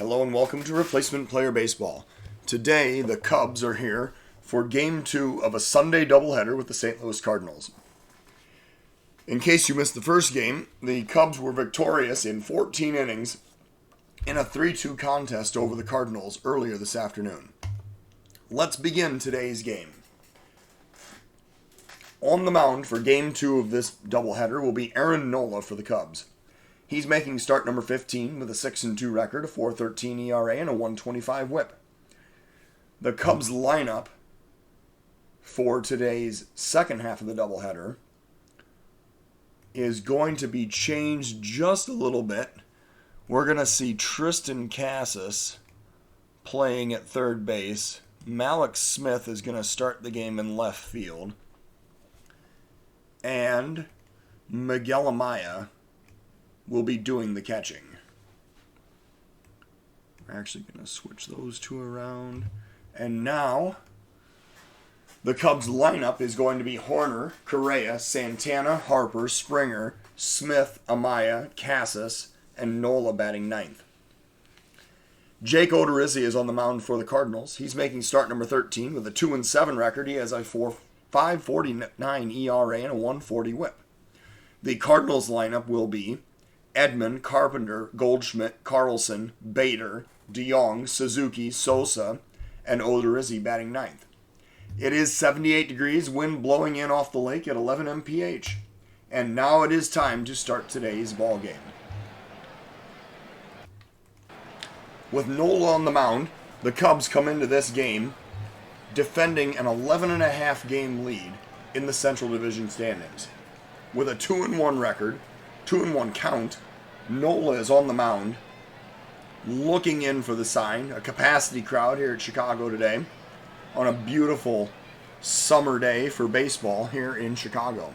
Hello and welcome to Replacement Player Baseball. Today, the Cubs are here for Game 2 of a Sunday doubleheader with the St. Louis Cardinals. In case you missed the first game, the Cubs were victorious in 14 innings in a 3-2 contest over the Cardinals earlier this afternoon. Let's begin today's game. On the mound for Game 2 of this doubleheader will be Aaron Nola for the Cubs. He's making start number 15 with a 6-2 record, a 4.13 ERA, and a 1.25 whip. The Cubs lineup for today's second half of the doubleheader is going to be changed just a little bit. We're going to see Tristan Casas playing at third base. Malik Smith is going to start the game in left field. And Miguel Amaya will be doing the catching. We're actually going to switch those two around. And now, the Cubs lineup is going to be Horner, Correa, Santana, Harper, Springer, Smith, Amaya, Casas, and Nola batting ninth. Jake Odorizzi is on the mound for the Cardinals. He's making start number 13 with a 2-7 record. He has a 5.49 ERA and a 1.40 whip. The Cardinals lineup will be Edman, Carpenter, Goldschmidt, Carlson, Bader, DeYoung, Suzuki, Sosa, and Odorizzi batting ninth. It is 78 degrees, wind blowing in off the lake at 11 mph. And now it is time to start today's ball game. With Nola on the mound, the Cubs come into this game defending an 11.5 game lead in the Central Division standings. With a 2-1 record, 2-1 count, Nola is on the mound, looking in for the sign. A capacity crowd here at Chicago today on a beautiful summer day for baseball here in Chicago.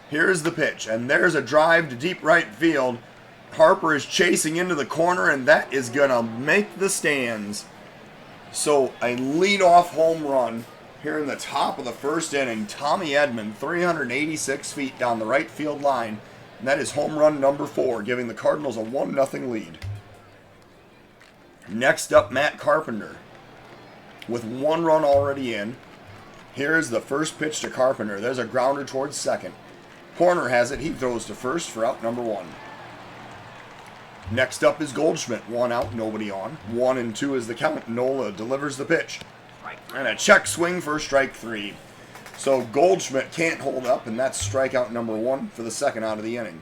Here's the pitch, and there's a drive to deep right field. Harper is chasing into the corner, and that is going to make the stands. So a leadoff home run here in the top of the first inning. Tommy Edman, 386 feet down the right field line. And that is home run number 4, giving the Cardinals a 1-0 lead. Next up, Matt Carpenter. With 1 run already in, here's the first pitch to Carpenter. There's a grounder towards second. Horner has it. He throws to first for out number 1. Next up is Goldschmidt. 1 out, nobody on. 1-2 is the count. Nola delivers the pitch. And a check swing for strike 3. So Goldschmidt can't hold up, and that's strikeout number 1 for the second out of the inning.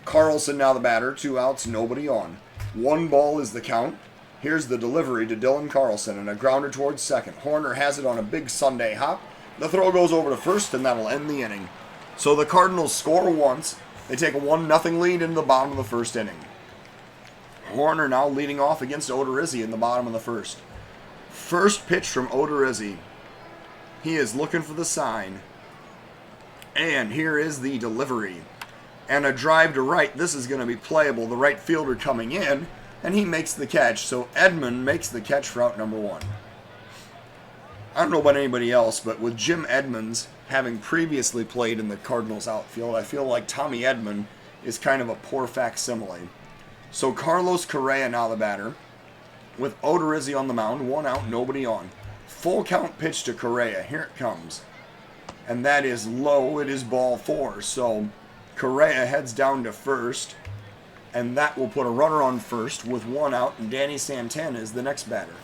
Carlson now the batter. 2 outs, nobody on. 1 ball is the count. Here's the delivery to Dylan Carlson, and a grounder towards second. Horner has it on a big Sunday hop. The throw goes over to first, and that'll end the inning. So the Cardinals score once. They take a 1-0 lead into the bottom of the first inning. Horner now leading off against Odorizzi in the bottom of the first. First pitch from Odorizzi. He is looking for the sign. And here is the delivery. And a drive to right. This is going to be playable. The right fielder coming in, and he makes the catch. So Edman makes the catch for out number 1. I don't know about anybody else, but with Jim Edmonds having previously played in the Cardinals outfield, I feel like Tommy Edman is kind of a poor facsimile. So Carlos Correa now the batter, with Odorizzi on the mound. 1 out, nobody on. Full count pitch to Correa. Here it comes. And that is low. It is ball 4. So Correa heads down to first, and that will put a runner on first with 1 out, and Danny Santana is the next batter.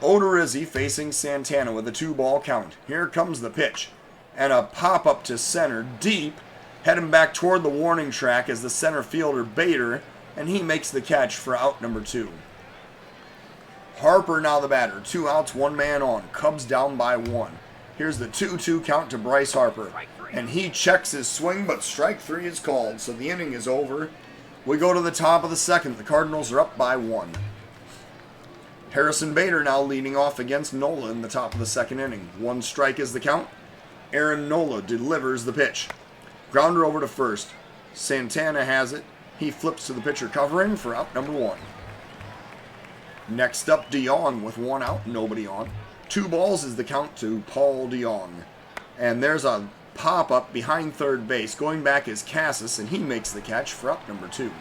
Odorizzi facing Santana with a 2-ball count. Here comes the pitch. And a pop-up to center deep, heading back toward the warning track as the center fielder Bader, and he makes the catch for out number 2. Harper now the batter. 2 outs, 1 man on. Cubs down by 1. Here's the 2-2 count to Bryce Harper. And he checks his swing, but strike 3 is called. So the inning is over. We go to the top of the second. The Cardinals are up by 1. Harrison Bader now leading off against Nola in the top of the second inning. 1 strike is the count. Aaron Nola delivers the pitch. Grounder over to first. Santana has it. He flips to the pitcher covering for out number 1. Next up, DeYoung with 1 out, nobody on. 2 balls is the count to Paul DeYoung. And there's a pop-up behind third base. Going back is Casas, and he makes the catch for out number 2.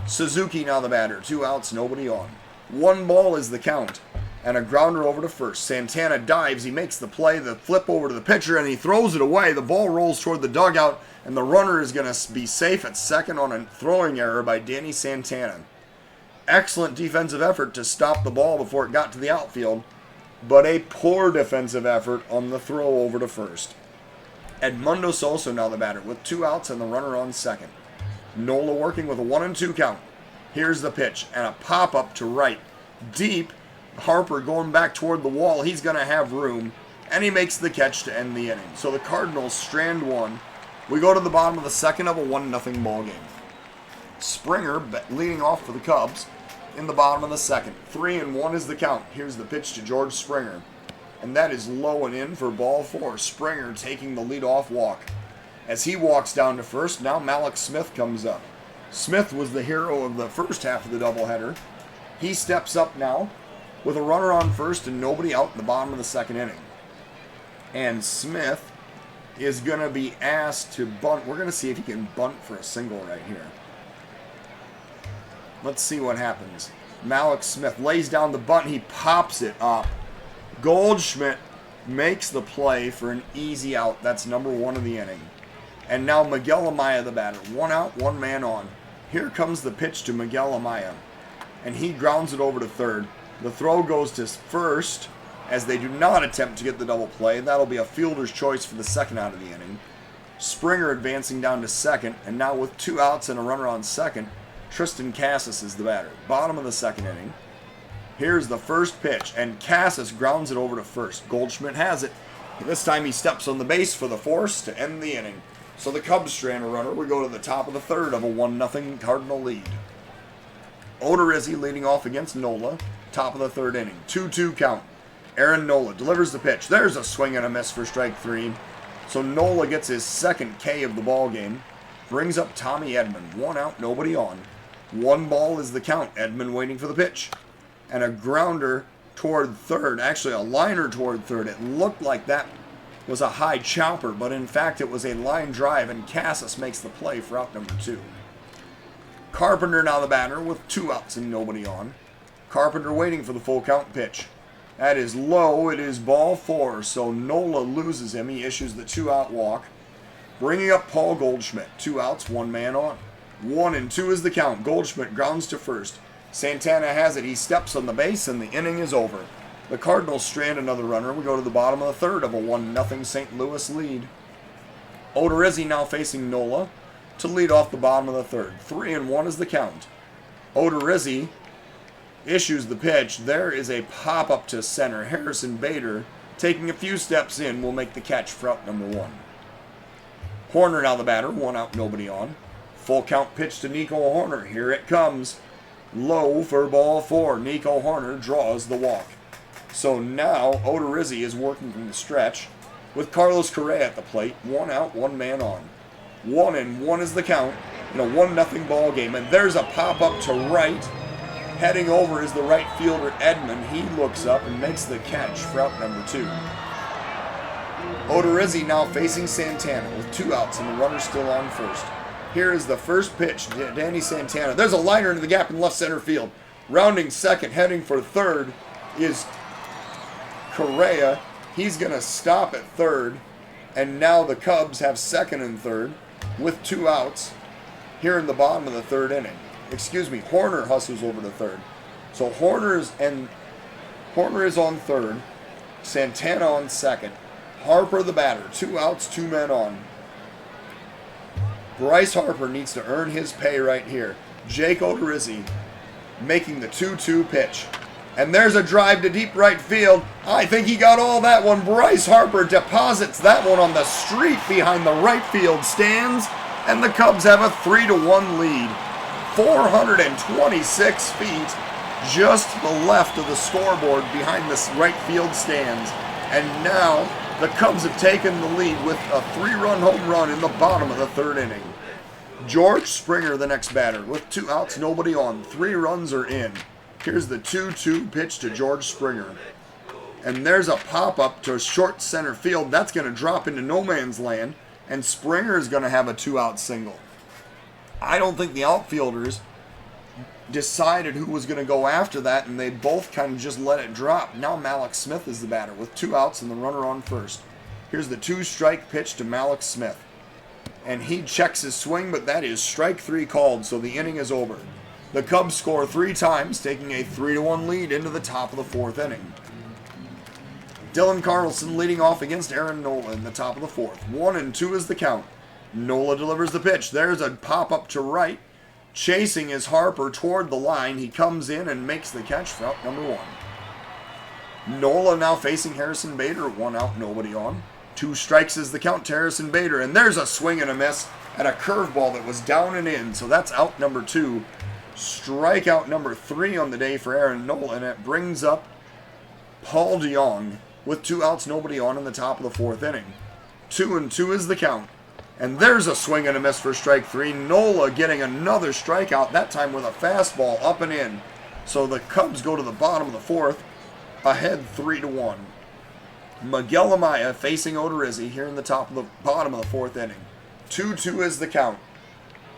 Suzuki now the batter. 2 outs, nobody on. 1 ball is the count. And a grounder over to first. Santana dives. He makes the play. The flip over to the pitcher, and he throws it away. The ball rolls toward the dugout, and the runner is going to be safe at second on a throwing error by Danny Santana. Excellent defensive effort to stop the ball before it got to the outfield, but a poor defensive effort on the throw over to first. Edmundo Sosa now the batter with 2 outs and the runner on second. Nola working with a 1-2 count. Here's the pitch and a pop-up to right. Deep. Harper going back toward the wall. He's going to have room, and he makes the catch to end the inning. So the Cardinals strand 1. We go to the bottom of the second of a 1-0 ball game. Springer leading off for the Cubs in the bottom of the second. 3-1 is the count. Here's the pitch to George Springer. And that is low and in for ball 4. Springer taking the leadoff walk. As he walks down to first, now Malik Smith comes up. Smith was the hero of the first half of the doubleheader. He steps up now with a runner on first and nobody out in the bottom of the second inning. And Smith is going to be asked to bunt. We're going to see if he can bunt for a single right here. Let's see what happens. Malik Smith lays down the bunt. He pops it up. Goldschmidt makes the play for an easy out. That's number 1 of the inning. And now Miguel Amaya the batter. 1 out, 1 man on. Here comes the pitch to Miguel Amaya. And he grounds it over to third. The throw goes to first as they do not attempt to get the double play. That'll be a fielder's choice for the second out of the inning. Springer advancing down to second. And now with 2 outs and a runner on second, Tristan Casas is the batter. Bottom of the second inning. Here's the first pitch, and Casas grounds it over to first. Goldschmidt has it. This time he steps on the base for the force to end the inning. So the Cubs strand a runner. We go to the top of the third of a 1-0 Cardinal lead. Odorizzi leading off against Nola. Top of the third inning. 2-2 count. Aaron Nola delivers the pitch. There's a swing and a miss for strike 3. So Nola gets his second K of the ball game. Brings up Tommy Edman. 1 out, nobody on. 1 ball is the count. Edman waiting for the pitch. And a grounder toward third. Actually, a liner toward third. It looked like that was a high chopper, but in fact it was a line drive, and Casas makes the play for out number 2. Carpenter now the batter with 2 outs and nobody on. Carpenter waiting for the full count pitch. That is low. It is ball 4, so Nola loses him. He issues the 2-out walk. Bringing up Paul Goldschmidt. 2 outs, 1 man on. 1-2 is the count. Goldschmidt grounds to first. Santana has it. He steps on the base, and the inning is over. The Cardinals strand another runner. We go to the bottom of the third of a 1-0 St. Louis lead. Odorizzi now facing Nola to lead off the bottom of the third. 3-1 is the count. Odorizzi issues the pitch. There is a pop-up to center. Harrison Bader, taking a few steps in, will make the catch for out number 1. Horner now the batter. 1 out, nobody on. Full count pitch to Nico Horner. Here it comes. Low for ball 4. Nico Horner draws the walk. So now Odorizzi is working from the stretch with Carlos Correa at the plate. 1 out, 1 man on. 1-1 is the count in a 1-0 ball game. And there's a pop-up to right. Heading over is the right fielder Edman. He looks up and makes the catch for out number 2. Odorizzi now facing Santana with 2 outs and the runner still on first. Here is the first pitch, Danny Santana. There's a liner into the gap in left center field. Rounding second, heading for third is Correa. He's going to stop at third. And now the Cubs have second and third with 2 outs here in the bottom of the third inning. Horner hustles over to third. So Horner is on third. Santana on second. Harper the batter. 2 outs, 2 men on. Bryce Harper needs to earn his pay right here. Jake Odorizzi making the 2-2 pitch. And there's a drive to deep right field. I think he got all that one. Bryce Harper deposits that one on the street behind the right field stands. And the Cubs have a 3-1 lead. 426 feet just to the left of the scoreboard behind the right field stands. And now the Cubs have taken the lead with a 3-run home run in the bottom of the third inning. George Springer, the next batter, with 2 outs, nobody on. 3 runs are in. Here's the 2-2 pitch to George Springer. And there's a pop-up to short center field. That's going to drop into no man's land. And Springer is going to have a 2-out single. I don't think the outfielders decided who was going to go after that, and they both kind of just let it drop. Now Malik Smith is the batter with 2 outs and the runner on first. Here's the 2-strike pitch to Malik Smith. And he checks his swing, but that is strike 3 called, so the inning is over. The Cubs score 3 times, taking a 3-1 lead into the top of the 4th inning. Dylan Carlson leading off against Aaron Nola in the top of the 4th. 1-2 is the count. Nola delivers the pitch. There's a pop-up to right. Chasing is Harper toward the line. He comes in and makes the catch for out number 1. Nola now facing Harrison Bader. 1 out, nobody on. 2 strikes is the count to Harrison Bader. And there's a swing and a miss at a curveball that was down and in. So that's out number 2. Strikeout number 3 on the day for Aaron Nola. And it brings up Paul DeYoung with 2 outs, nobody on in the top of the 4th inning. 2-2 is the count. And there's a swing and a miss for strike 3. Nola getting another strikeout, that time with a fastball up and in. So the Cubs go to the bottom of the 4th, ahead 3-1. Miguel Amaya facing Odorizzi here in the bottom of the 4th inning. 2-2 is the count.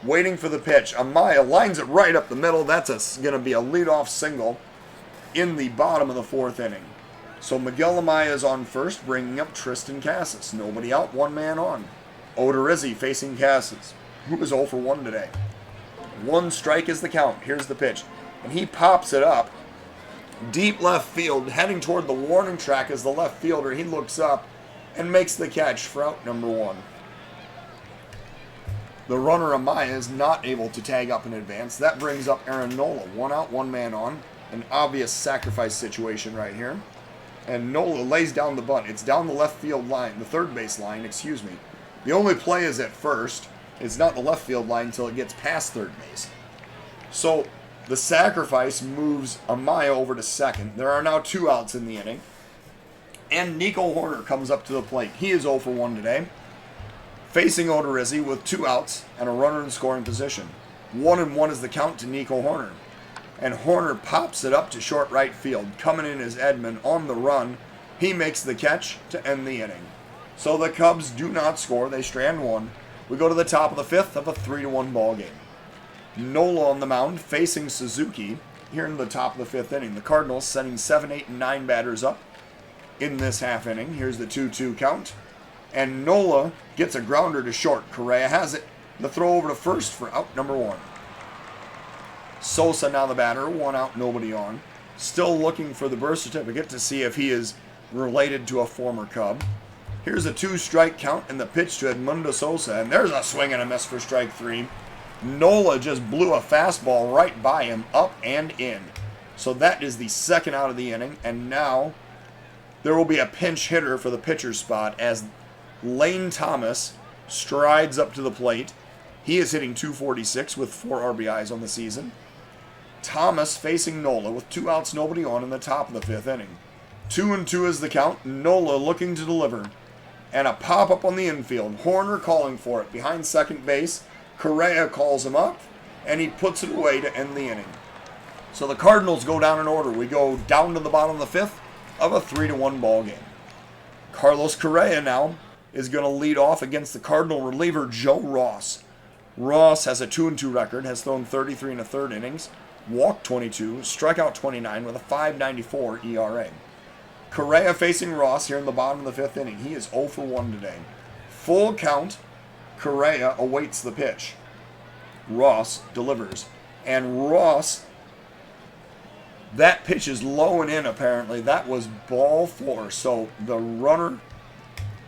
Waiting for the pitch. Amaya lines it right up the middle. That's going to be a leadoff single in the bottom of the 4th inning. So Miguel Amaya is on first, bringing up Tristan Casas. Nobody out, 1 man on. Odorizzi facing Casas, who is 0 for 1 today. 1 strike is the count. Here's the pitch. And he pops it up. Deep left field, heading toward the warning track as the left fielder. He looks up and makes the catch for out number 1. The runner Amaya is not able to tag up in advance. That brings up Aaron Nola. 1 out, 1 man on. An obvious sacrifice situation right here. And Nola lays down the bunt. It's down the left field line, the third base line, excuse me. The only play is at first. It's not the left field line until it gets past third base. So the sacrifice moves Amaya over to second. There are now 2 outs in the inning. And Nico Horner comes up to the plate. He is 0 for 1 today. Facing Odorizzi with 2 outs and a runner in scoring position. 1-1 is the count to Nico Horner. And Horner pops it up to short right field. Coming in is Edman on the run. He makes the catch to end the inning. So the Cubs do not score. They strand 1. We go to the top of the 5th of a 3-1 ball game. Nola on the mound facing Suzuki here in the top of the 5th inning. The Cardinals sending 7, 8, and 9 batters up in this half inning. Here's the 2-2 count. And Nola gets a grounder to short. Correa has it. The throw over to first for out number 1. Sosa now the batter. 1 out, nobody on. Still looking for the birth certificate to see if he is related to a former Cub. Here's a 2-strike count and the pitch to Edmundo Sosa. And there's a swing and a miss for strike 3. Nola just blew a fastball right by him, up and in. So that is the 2nd out of the inning. And now there will be a pinch hitter for the pitcher's spot as Lane Thomas strides up to the plate. He is hitting .246 with 4 RBIs on the season. Thomas facing Nola with 2 outs, nobody on in the top of the 5th inning. 2-2 is the count. Nola looking to deliver. And a pop-up on the infield. Horner calling for it. Behind second base, Correa calls him up, and he puts it away to end the inning. So the Cardinals go down in order. We go down to the bottom of the 5th of a 3-1 ball game. Carlos Correa now is going to lead off against the Cardinal reliever Joe Ross. Ross has a 2-2 record, has thrown 33 1/3 innings, walked 22, struck out 29 with a .594 ERA. Correa facing Ross here in the bottom of the 5th inning. He is 0 for 1 today. Full count. Correa awaits the pitch. Ross delivers. And Ross, that pitch is low and in apparently. That was ball 4. So the runner,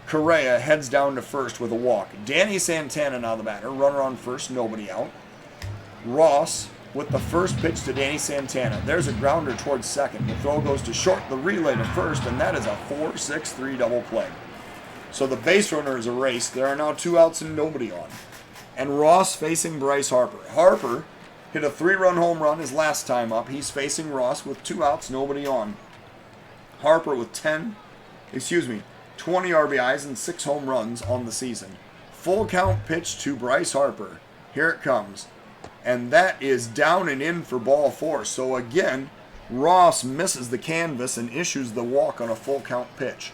Correa, heads down to first with a walk. Danny Santana now the batter. Runner on first, nobody out. Ross with the first pitch to Danny Santana. There's a grounder towards second. The throw goes to short, the relay to first, and that is a 4-6-3 double play. So the base runner is erased. There are now 2 outs and nobody on. And Ross facing Bryce Harper. Harper hit a 3-run home run his last time up. He's facing Ross with 2 outs, nobody on. Harper with 20 RBIs and 6 home runs on the season. Full count pitch to Bryce Harper. Here it comes. And that is down and in for ball 4. So again, Ross misses the canvas and issues the walk on a full count pitch.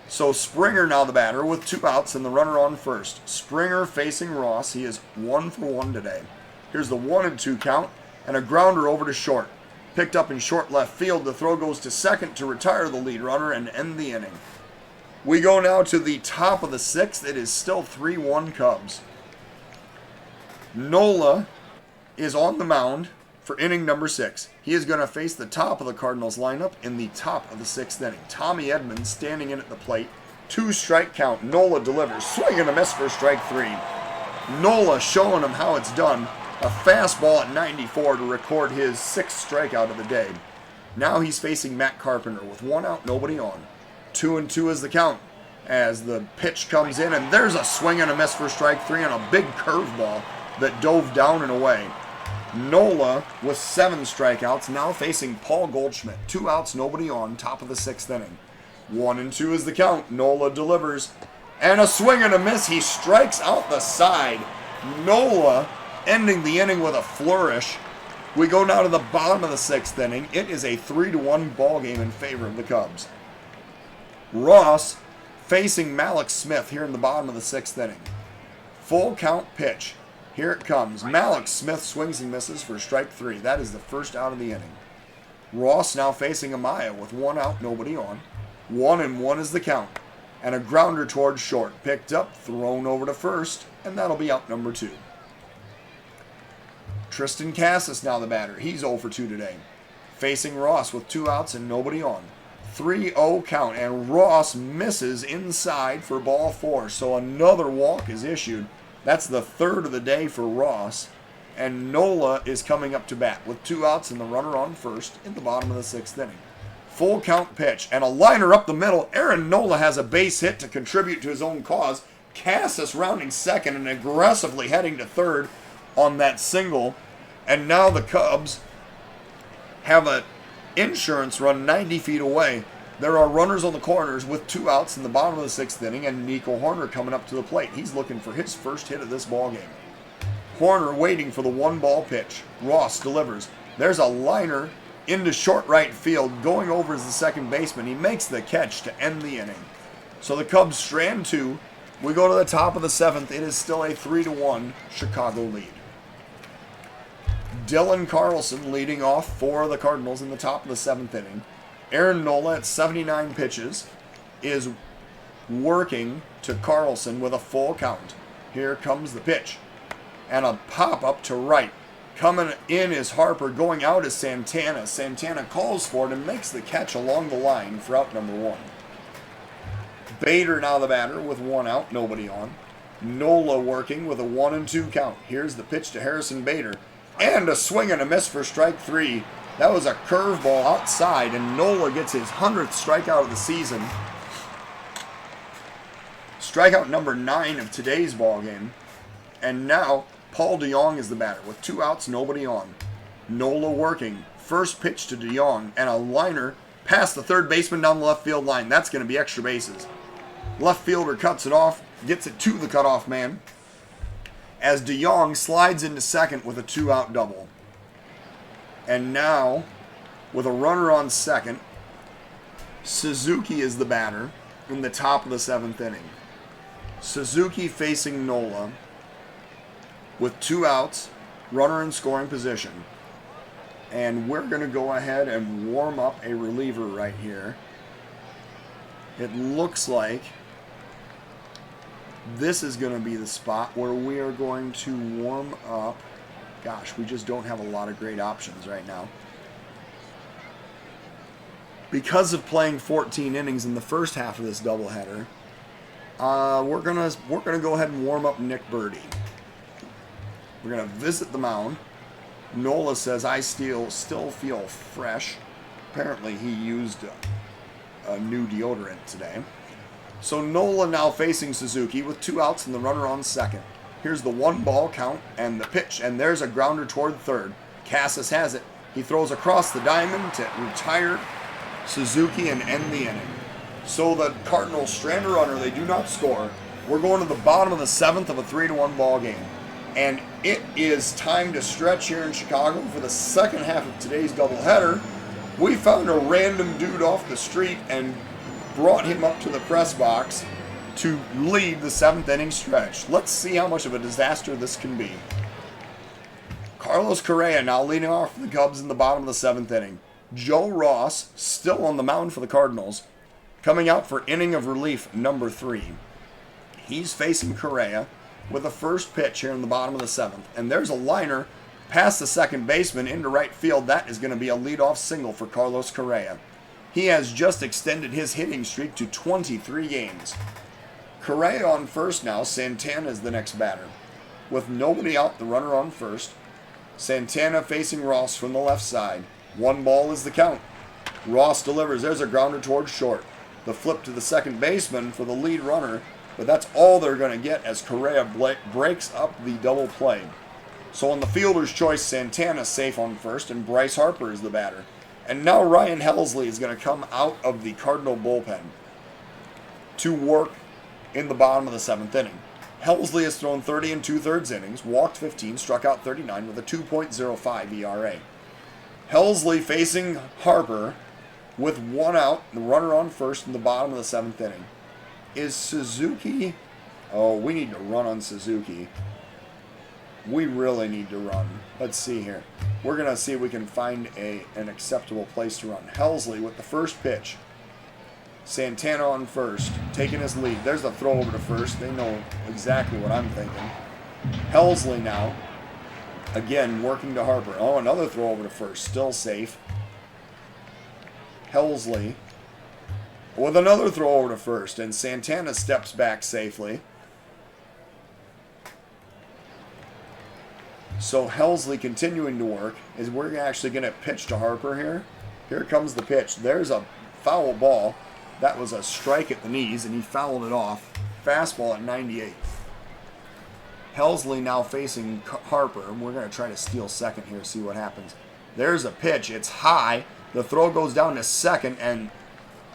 So Springer now the batter with 2 outs and the runner on first. Springer facing Ross. He is 1 for 1 today. Here's the 1-2 count. and a grounder over to short. Picked up in short left field. The throw goes to second to retire the lead runner and end the inning. We go now to the top of the sixth. It is still 3-1 Cubs. Nola is on the mound for inning number 6. He is going to face the top of the Cardinals lineup in the top of the 6th inning. Tommy Edmonds standing in at the plate. 2-strike count. Nola delivers. Swing and a miss for strike 3. Nola showing him how it's done. A fastball at 94 to record his 6th strikeout of the day. Now he's facing Matt Carpenter with 1 out, nobody on. 2-2 is the count as the pitch comes in, and there's a swing and a miss for strike 3 on a big curveball that dove down and away. Nola with 7 strikeouts, now facing Paul Goldschmidt. 2 outs, nobody on, top of the 6th inning. 1-2 is the count. Nola delivers, and a swing and a miss. He strikes out the side. Nola ending the inning with a flourish. We go now to the bottom of the 6th inning. It is a 3-1 ball game in favor of the Cubs. Ross facing Malik Smith here in the bottom of the 6th inning. Full count pitch. Here it comes. Malik Smith swings and misses for strike 3. That is the first out of the inning. Ross now facing Amaya with 1 out, nobody on. 1-1 is the count. And a grounder towards short. Picked up, thrown over to first, and that'll be out number 2. Tristan Cassis now the batter. He's 0 for 2 today. Facing Ross with 2 outs and nobody on. 3-0 count, and Ross misses inside for ball 4. So another walk is issued. That's the 3rd of the day for Ross. And Nola is coming up to bat with 2 outs and the runner on first in the bottom of the 6th inning. Full count pitch and a liner up the middle. Aaron Nola has a base hit to contribute to his own cause. Cassis rounding second and aggressively heading to third on that single. And now the Cubs have an insurance run 90 feet away. There are runners on the corners with 2 outs in the bottom of the 6th inning, and Nico Horner coming up to the plate. He's looking for his first hit of this ball game. Horner waiting for the 1-ball pitch. Ross delivers. There's a liner into short right field. Going over as the second baseman. He makes the catch to end the inning. So the Cubs strand 2. We go to the top of the 7th. It is still a 3-1 Chicago lead. Dylan Carlson leading off for the Cardinals in the top of the 7th inning. Aaron Nola at 79 pitches is working to Carlson with a full count. Here comes the pitch. And a pop-up to right. Coming in is Harper. Going out is Santana. Santana calls for it and makes the catch along the line for out number 1. Bader now the batter with 1 out, nobody on. Nola working with a 1-2 count. Here's the pitch to Harrison Bader. And a swing and a miss for strike 3. That was a curveball outside, and Nola gets his 100th strikeout of the season. Strikeout number 9 of today's ball game. And now Paul DeJong is the batter with 2 outs, nobody on. Nola working. First pitch to DeJong, and a liner past the third baseman down the left field line. That's going to be extra bases. Left fielder cuts it off, gets it to the cutoff man, as DeJong slides into second with a 2-out double. And now, with a runner on second, Suzuki is the batter in the top of the 7th inning. Suzuki facing Nola with 2 outs, runner in scoring position. And we're going to go ahead and warm up a reliever right here. It looks like this is going to be the spot where we are going to warm up. Gosh, we just don't have a lot of great options right now. Because of playing 14 innings in the first half of this doubleheader, we're gonna go ahead and warm up Nick Birdie. We're gonna visit the mound. Nola says, I still feel fresh. Apparently he used a new deodorant today. So Nola now facing Suzuki with 2 outs and the runner on second. Here's the 1-ball count and the pitch, and there's a grounder toward third. Cassis has it. He throws across the diamond to retire Suzuki and end the inning. So the Cardinals strand a runner. They do not score. We're going to the bottom of the 7th of a 3-1 ball game. And it is time to stretch here in Chicago for the second half of today's doubleheader. We found a random dude off the street and brought him up to the press box to lead the 7th inning stretch. Let's see how much of a disaster this can be. Carlos Correa now leading off for the Cubs in the bottom of the 7th inning. Joe Ross still on the mound for the Cardinals, coming out for inning of relief number 3. He's facing Correa with the first pitch here in the bottom of the 7th. And there's a liner past the second baseman into right field. That is going to be a leadoff single for Carlos Correa. He has just extended his hitting streak to 23 games. Correa on first now. Santana is the next batter. With nobody out, the runner on first. Santana facing Ross from the left side. 1 ball is the count. Ross delivers. There's a grounder towards short. The flip to the second baseman for the lead runner. But that's all they're going to get as Correa breaks up the double play. So on the fielder's choice, Santana safe on first, and Bryce Harper is the batter. And now Ryan Helsley is going to come out of the Cardinal bullpen to work in the bottom of the 7th inning. Helsley has thrown 30 2/3 innings, walked 15, struck out 39 with a 2.05 ERA. Helsley facing Harper with 1 out, the runner on first in the bottom of the 7th inning. Is Suzuki... Oh, we need to run on Suzuki. We really need to run. Let's see here. We're going to see if we can find an acceptable place to run. Helsley with the first pitch. Santana on first, taking his lead. There's the throw over to first. They know exactly what I'm thinking. Helsley now, again, working to Harper. Oh, another throw over to first. Still safe. Helsley with another throw over to first, and Santana steps back safely. So Helsley continuing to work. Is we're actually going to pitch to Harper here. Here comes the pitch. There's a foul ball. That was a strike at the knees, and he fouled it off. Fastball at 98. Helsley now facing Harper, and we're going to try to steal second here, see what happens. There's a pitch. It's high. The throw goes down to second, and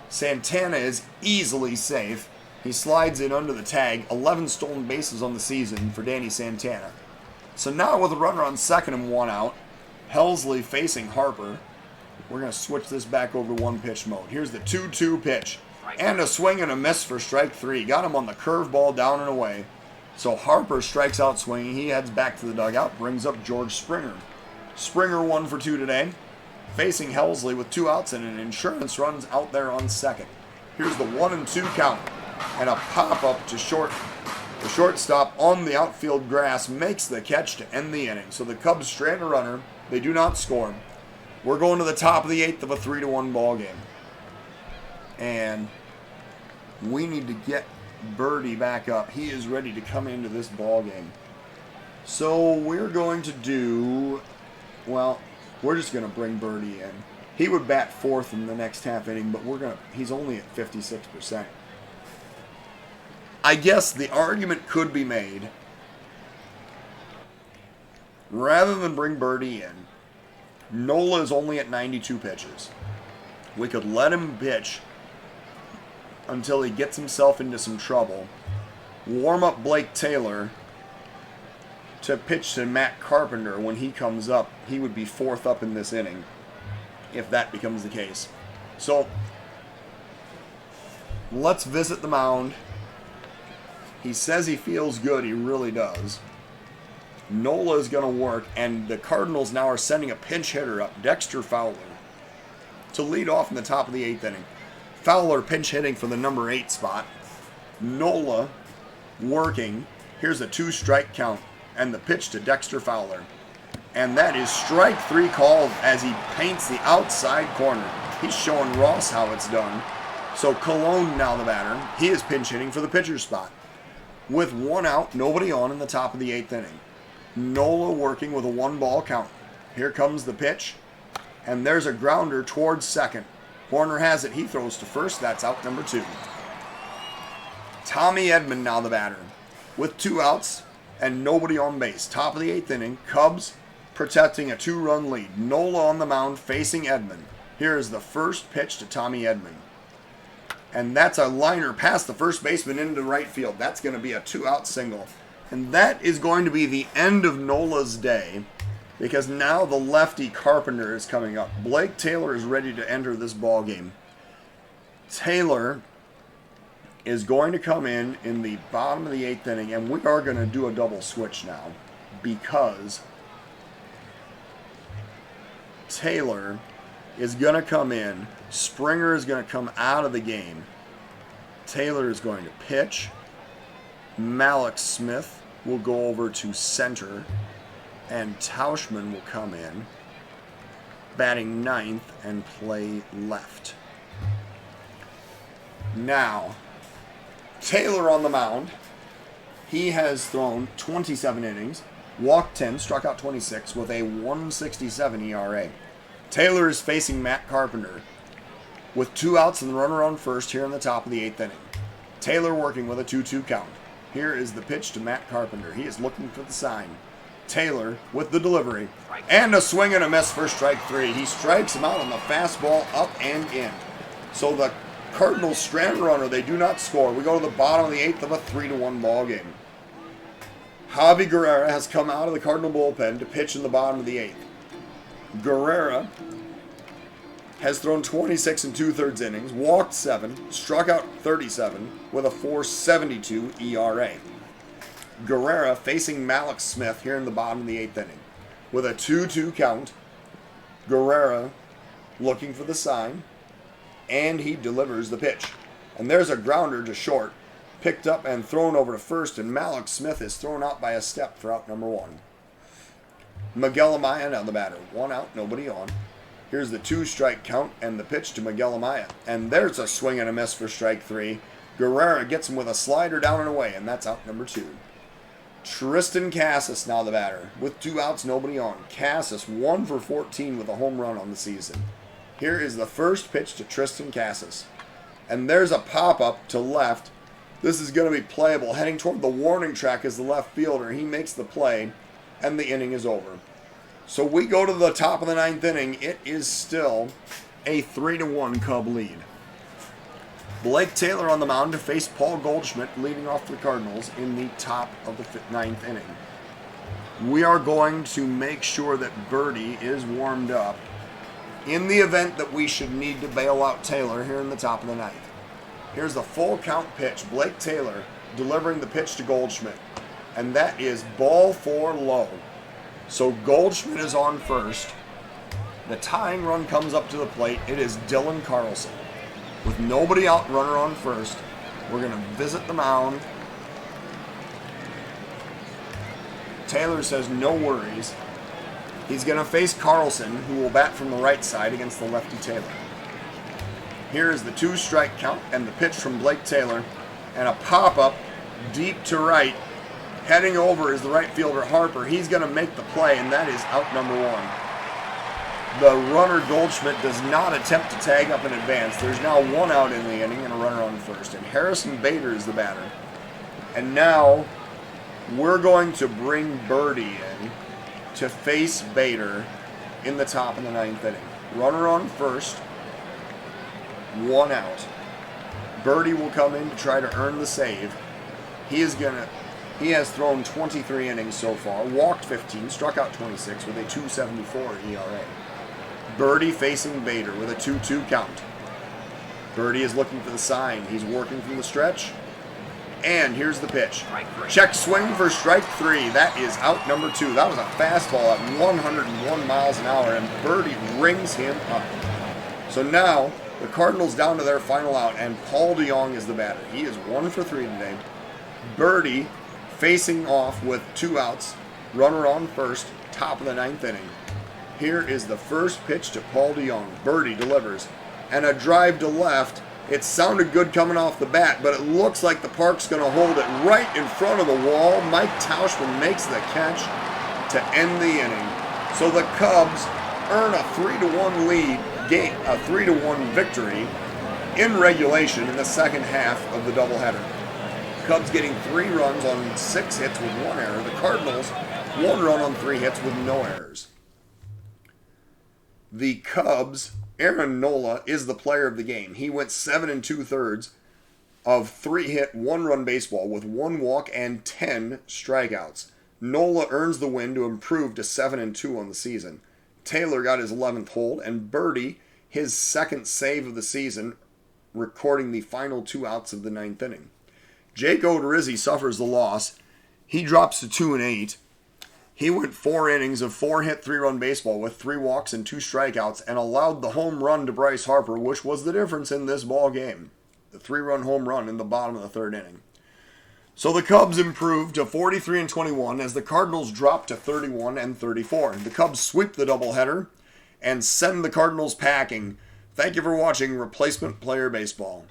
Santana is easily safe. He slides in under the tag. 11 stolen bases on the season for Danny Santana. So now with a runner on second and 1 out, Helsley facing Harper. We're going to switch this back over to 1-pitch mode. Here's the 2-2 pitch. And a swing and a miss for strike 3. Got him on the curveball down and away. So Harper strikes out swinging. He heads back to the dugout, brings up George Springer. Springer 1 for 2 today. Facing Helsley with 2 outs and an insurance runs out there on second. Here's the 1-2 count. And a pop-up to short. The shortstop on the outfield grass makes the catch to end the inning. So the Cubs strand a runner. They do not score. We're going to the top of the 8th of a 3-1 ball game. And we need to get Birdie back up. He is ready to come into this ball game. So we're going to do... Well, we're just going to bring Birdie in. He would bat 4th in the next half inning, but he's only at 56%. I guess the argument could be made, rather than bring Birdie in, Nola is only at 92 pitches. We could let him pitch until he gets himself into some trouble, warm up Blake Taylor to pitch to Matt Carpenter when he comes up. He would be 4th up in this inning, if that becomes the case. So, let's visit the mound. He says he feels good. He really does. Nola is going to work, and the Cardinals now are sending a pinch hitter up, Dexter Fowler, to lead off in the top of the 8th inning. Fowler pinch hitting for the number 8 spot. Nola working. Here's a 2-strike count, and the pitch to Dexter Fowler. And that is strike 3 called as he paints the outside corner. He's showing Ross how it's done. So Colon now the batter. He is pinch hitting for the pitcher's spot. With 1 out, nobody on in the top of the 8th inning. Nola working with a 1-ball count. Here comes the pitch, and there's a grounder towards second. Horner has it. He throws to first. That's out number 2. Tommy Edman now the batter. With 2 outs and nobody on base. Top of the 8th inning, Cubs protecting a 2-run lead. Nola on the mound facing Edman. Here is the first pitch to Tommy Edman. And that's a liner past the first baseman into right field. That's going to be a 2-out single. And that is going to be the end of Nola's day, because now the lefty Carpenter is coming up. Blake Taylor is ready to enter this ball game. Taylor is going to come in the bottom of the 8th inning, and we are going to do a double switch now, because Taylor is going to come in. Springer is going to come out of the game. Taylor is going to pitch. Mallex Smith will go over to center. And Tauschman will come in, batting ninth and play left. Now, Taylor on the mound. He has thrown 27 innings, walked 10, struck out 26 with a 1.67 ERA. Taylor is facing Matt Carpenter with 2 outs and the runner on first here in the top of the 8th inning. Taylor working with a 2-2 count. Here is the pitch to Matt Carpenter. He is looking for the sign. Taylor with the delivery. And a swing and a miss for strike 3. He strikes him out on the fastball up and in. So the Cardinals strand runner, they do not score. We go to the bottom of the 8th of a 3-1 ball game. Javi Guerrera has come out of the Cardinal bullpen to pitch in the bottom of the 8th. Guerrera has thrown 26 2/3 innings, walked 7, struck out 37 with a 4.72 ERA. Guerrera facing Mallex Smith here in the bottom of the 8th inning. With a 2-2 count, Guerrera looking for the sign, and he delivers the pitch. And there's a grounder to short, picked up and thrown over to first, and Mallex Smith is thrown out by a step for out number 1. Miguel Amaya now the batter. 1 out, nobody on. Here's the 2-strike count and the pitch to Miguel Amaya. And there's a swing and a miss for strike 3. Guerrera gets him with a slider down and away, and that's out number 2. Tristan Casas now the batter. With 2 outs, nobody on. Casas 1 for 14 with a home run on the season. Here is the first pitch to Tristan Casas. And there's a pop-up to left. This is going to be playable. Heading toward the warning track is the left fielder. He makes the play, and the inning is over. So we go to the top of the 9th inning. It is still a 3-1 Cub lead. Blake Taylor on the mound to face Paul Goldschmidt leading off the Cardinals in the top of the 9th inning. We are going to make sure that Birdie is warmed up in the event that we should need to bail out Taylor here in the top of the 9th. Here's the full count pitch. Blake Taylor delivering the pitch to Goldschmidt. And that is ball 4 low. So Goldschmidt is on first. The tying run comes up to the plate. It is Dylan Carlson. With nobody out, runner on first, we're going to visit the mound. Taylor says no worries. He's going to face Carlson, who will bat from the right side against the lefty Taylor. Here is the 2-strike count and the pitch from Blake Taylor. And a pop-up deep to right. Heading over is the right fielder Harper. He's going to make the play, and that is out number 1. The runner Goldschmidt does not attempt to tag up in advance. There's now 1 out in the inning and a runner on first. And Harrison Bader is the batter. And now we're going to bring Birdie in to face Bader in the top of the 9th inning. Runner on first, 1 out. Birdie will come in to try to earn the save. He has thrown 23 innings so far, walked 15, struck out 26 with a 2.74 ERA. Birdie facing Bader with a 2-2 count. Birdie is looking for the sign. He's working from the stretch. And here's the pitch. Check swing for strike 3. That is out number 2. That was a fastball at 101 miles an hour, and Birdie rings him up. So now the Cardinals down to their final out, and Paul DeJong is the batter. He is 1 for 3 today. Birdie facing off with 2 outs, runner on first, top of the 9th inning. Here is the first pitch to Paul DeJong. Birdie delivers, and a drive to left. It sounded good coming off the bat, but it looks like the park's going to hold it right in front of the wall. Mike Tauschman makes the catch to end the inning. So the Cubs earn a 3-1 lead, a 3-1 victory in regulation in the second half of the doubleheader. Cubs getting 3 runs on 6 hits with 1 error. The Cardinals 1 run on 3 hits with no errors. The Cubs, Aaron Nola is the player of the game. He went 7 2/3 of 3-hit, 1-run baseball with 1 walk and 10 strikeouts. Nola earns the win to improve to 7-2 on the season. Taylor got his 11th hold, and Birdie his 2nd save of the season, recording the final 2 outs of the 9th inning. Jake Odorizzi suffers the loss. He drops to 2-8. He went 4 innings of 4-hit, 3-run baseball with 3 walks and 2 strikeouts and allowed the home run to Bryce Harper, which was the difference in this ball game. The 3-run home run in the bottom of the 3rd inning. So the Cubs improved to 43-21 as the Cardinals dropped to 31-34. The Cubs sweep the doubleheader and send the Cardinals packing. Thank you for watching Replacement Player Baseball.